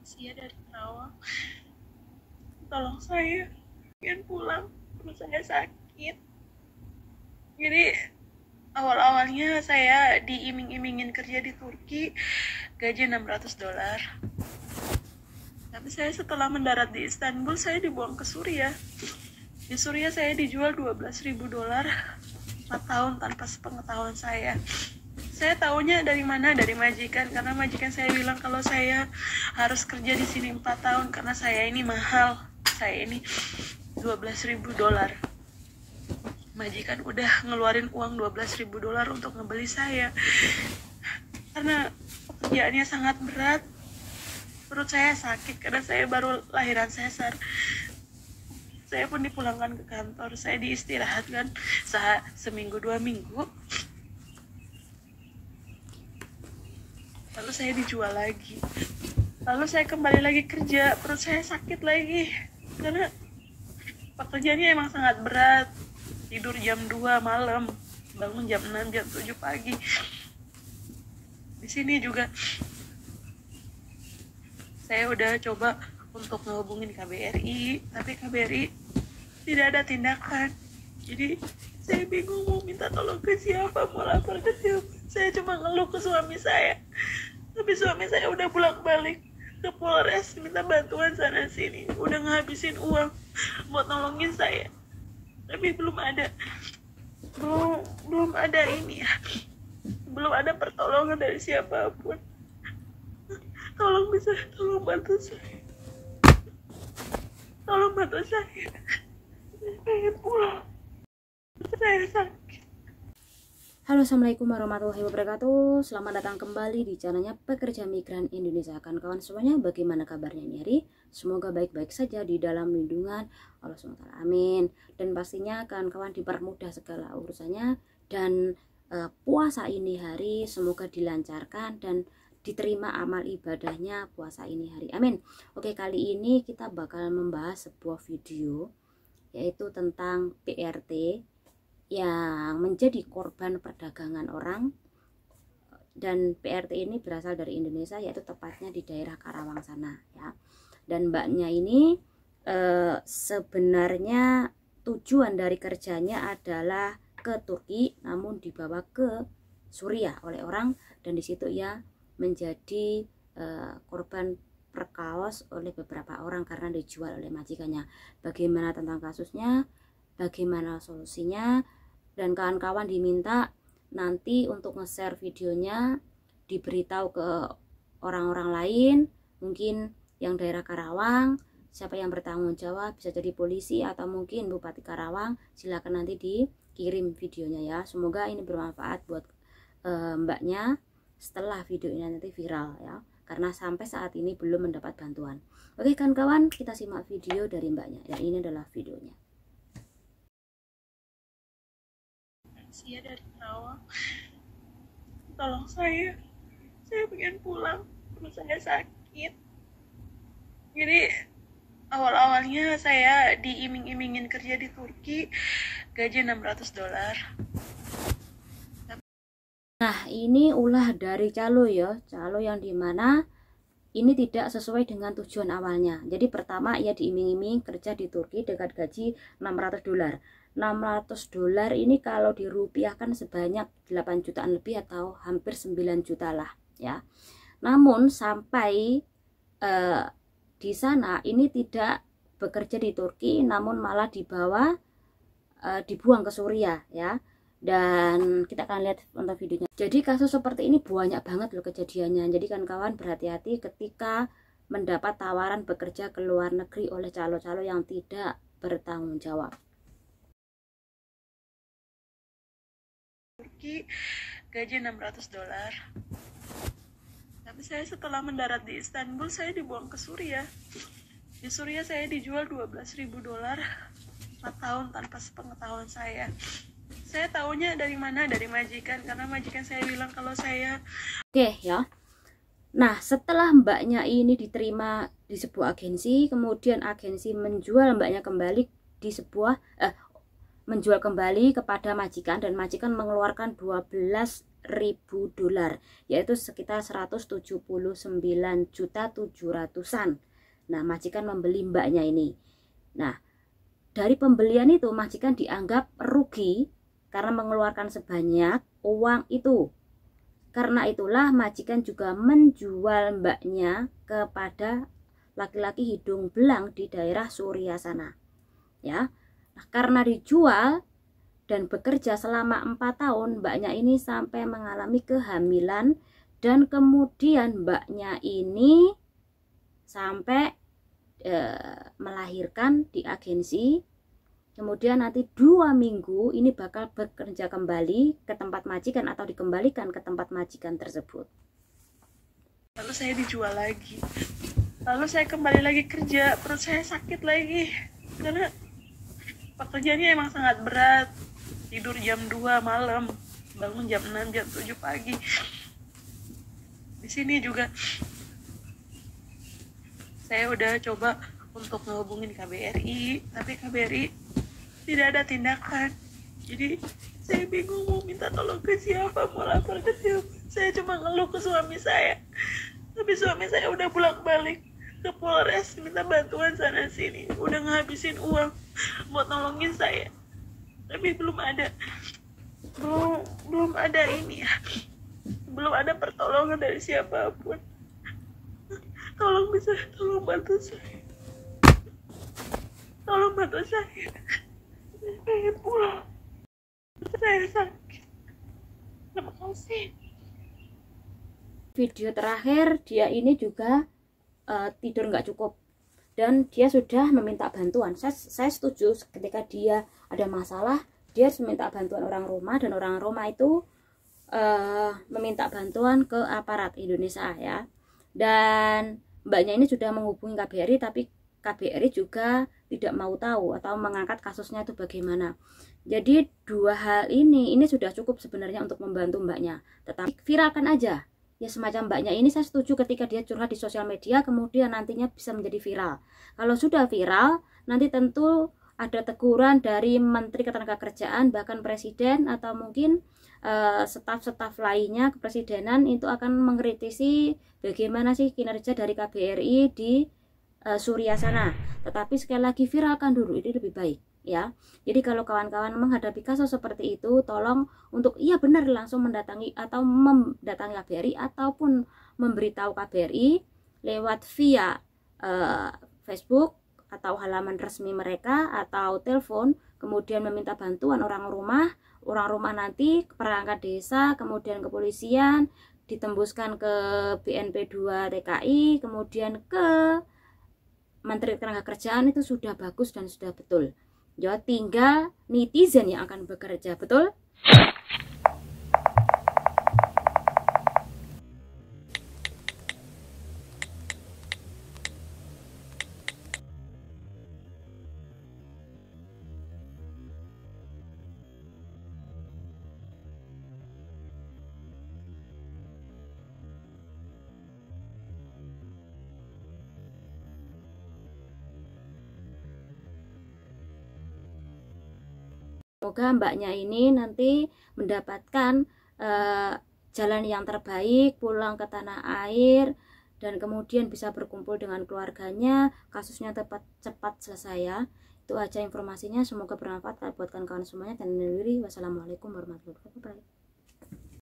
Sia dari Kerawang. Tolong saya, pengen pulang, perut saya sakit. Jadi awal-awalnya saya diiming-imingin kerja di Turki, gaji $600. Tapi saya setelah mendarat di Istanbul, saya dibuang ke Suriah. Di Suriah saya dijual $12.000, 4 tahun tanpa sepengetahuan saya. Saya tahunya dari mana? Dari majikan, karena majikan saya bilang kalau saya harus kerja di sini 4 tahun karena saya ini mahal. Saya ini $12.000. Majikan udah ngeluarin uang $12.000 untuk ngebeli saya. Karena pekerjaannya sangat berat. Perut saya sakit karena saya baru lahiran sesar. Saya pun dipulangkan ke kantor. Saya diistirahatkan seminggu 2 minggu. Lalu saya dijual lagi. Lalu saya kembali lagi kerja. Perut saya sakit lagi karena pekerjaannya emang sangat berat. Tidur jam 2 malam, bangun jam 6, jam 7 pagi. Di sini juga saya udah coba untuk ngehubungin KBRI, tapi KBRI tidak ada tindakan. Jadi saya bingung mau minta tolong ke siapa, mau lapor ke siapa. Saya cuma ngeluh ke suami saya, tapi suami saya udah pulang balik ke Polres minta bantuan sana sini, udah ngabisin uang buat nolongin saya, tapi belum ada ini ya, belum ada pertolongan dari siapapun. Tolong bantu saya, tolong bantu saya pengen pulang, saya sakit. Halo, assalamualaikum warahmatullahi wabarakatuh. Selamat datang kembali di channelnya Pekerja Migran Indonesia. Kawan-kawan semuanya, bagaimana kabarnya ini hari? Semoga baik-baik saja di dalam lindungan Allah SWT. Amin. Dan pastinya kawan-kawan dipermudah segala urusannya, dan puasa ini hari semoga dilancarkan dan diterima amal ibadahnya puasa ini hari. Amin. Oke, kali ini kita bakal membahas sebuah video, yaitu tentang PRT yang menjadi korban perdagangan orang. Dan PRT ini berasal dari Indonesia, yaitu tepatnya di daerah Karawang sana ya. Dan mbaknya ini sebenarnya tujuan dari kerjanya adalah ke Turki, namun dibawa ke Suriah oleh orang, dan di situ ya menjadi korban perkaos oleh beberapa orang karena dijual oleh majikannya. Bagaimana tentang kasusnya, bagaimana solusinya, dan kawan-kawan diminta nanti untuk nge-share videonya, diberitahu ke orang-orang lain, mungkin yang daerah Karawang, siapa yang bertanggung jawab, bisa jadi polisi atau mungkin Bupati Karawang. Silakan nanti dikirim videonya ya. Semoga ini bermanfaat buat mbaknya setelah video ini nanti viral ya, karena sampai saat ini belum mendapat bantuan. Oke kawan-kawan, kita simak video dari mbaknya. Dan ini adalah videonya. Sia dari Kerawang. Tolong saya pengen pulang, perut saya sakit. Jadi awal-awalnya saya diiming-imingin kerja di Turki, gaji $600. Nah, ini ulah dari calo ya, calo yang dimana ini tidak sesuai dengan tujuan awalnya. Jadi pertama ia diiming-iming kerja di Turki dengan gaji $600. $600 ini kalau dirupiahkan sebanyak 8 jutaan lebih atau hampir 9 juta lah ya. Namun sampai di sana ini tidak bekerja di Turki, namun malah dibuang ke Suriah ya. Dan kita akan lihat untuk videonya. Jadi kasus seperti ini banyak banget loh kejadiannya. Jadi kan kawan berhati-hati ketika mendapat tawaran bekerja ke luar negeri oleh calo-calo yang tidak bertanggung jawab. Turki gaji $600. Tapi saya setelah mendarat di Istanbul, saya dibuang ke Suriah. Di Suriah saya dijual $12.000, 4 tahun tanpa sepengetahuan saya. Saya tahunya dari mana? Dari majikan, karena majikan saya bilang kalau saya... Oke ya. Nah, setelah mbaknya ini diterima di sebuah agensi, kemudian agensi menjual mbaknya kembali di sebuah menjual kembali kepada majikan, dan majikan mengeluarkan $100.000, yaitu sekitar 179.700.000-an. Nah, majikan membeli mbaknya ini. Nah, dari pembelian itu majikan dianggap rugi karena mengeluarkan sebanyak uang itu. Karena itulah majikan juga menjual mbaknya kepada laki-laki hidung belang di daerah Suria sana. Ya, nah, karena dijual dan bekerja selama 4 tahun, mbaknya ini sampai mengalami kehamilan dan kemudian mbaknya ini sampai melahirkan di agensi. Kemudian nanti 2 minggu ini bakal bekerja kembali ke tempat majikan atau dikembalikan ke tempat majikan tersebut. Lalu saya dijual lagi. Lalu saya kembali lagi kerja, perut saya sakit lagi. Karena pekerjaannya emang sangat berat. Tidur jam 2 malam, bangun jam 6, jam 7 pagi. Di sini juga saya udah coba untuk ngehubungin KBRI, tapi KBRI tidak ada tindakan. Jadi saya bingung mau minta tolong ke siapa, mau lapor ke siapa. Saya cuma ngeluh ke suami saya, tapi suami saya udah bolak-balik ke Polres minta bantuan sana sini, udah ngabisin uang buat nolongin saya, tapi belum ada ini ya, belum ada pertolongan dari siapapun. Tolong bantu saya, tolong bantu saya. Saya pengen pulang, saya sakit. Terima kasih. Video terakhir dia ini juga tidur nggak cukup dan dia sudah meminta bantuan. Saya setuju ketika dia ada masalah dia harus meminta bantuan orang rumah, dan orang rumah itu meminta bantuan ke aparat Indonesia ya. Dan mbaknya ini sudah menghubungi KBRI, tapi KBRI juga tidak mau tahu atau mengangkat kasusnya itu bagaimana. Jadi 2 hal ini sudah cukup sebenarnya untuk membantu mbaknya. Tetapi viralkan aja. Ya semacam mbaknya ini saya setuju ketika dia curhat di sosial media kemudian nantinya bisa menjadi viral. Kalau sudah viral nanti tentu ada teguran dari Menteri Ketenagakerjaan, bahkan Presiden atau mungkin staf-staf lainnya kepresidenan itu akan mengkritisi bagaimana sih kinerja dari KBRI di Suria sana. Tetapi sekali lagi viralkan dulu, ini lebih baik ya. Jadi kalau kawan-kawan menghadapi kasus seperti itu, tolong untuk iya benar langsung mendatangi KBRI ataupun memberitahu KBRI lewat via Facebook atau halaman resmi mereka atau telepon, kemudian meminta bantuan orang rumah nanti ke perangkat desa, kemudian kepolisian, ditembuskan ke BNP 2 TKI, kemudian ke Menteri Ketenagakerjaan. Itu sudah bagus dan sudah betul. Ya tinggal netizen yang akan bekerja, betul? Semoga mbaknya ini nanti mendapatkan jalan yang terbaik, pulang ke tanah air, dan kemudian bisa berkumpul dengan keluarganya, kasusnya cepat selesai ya. Itu aja informasinya, semoga bermanfaat buat kawan-kawan semuanya, dan undur diri. Wassalamualaikum warahmatullahi wabarakatuh.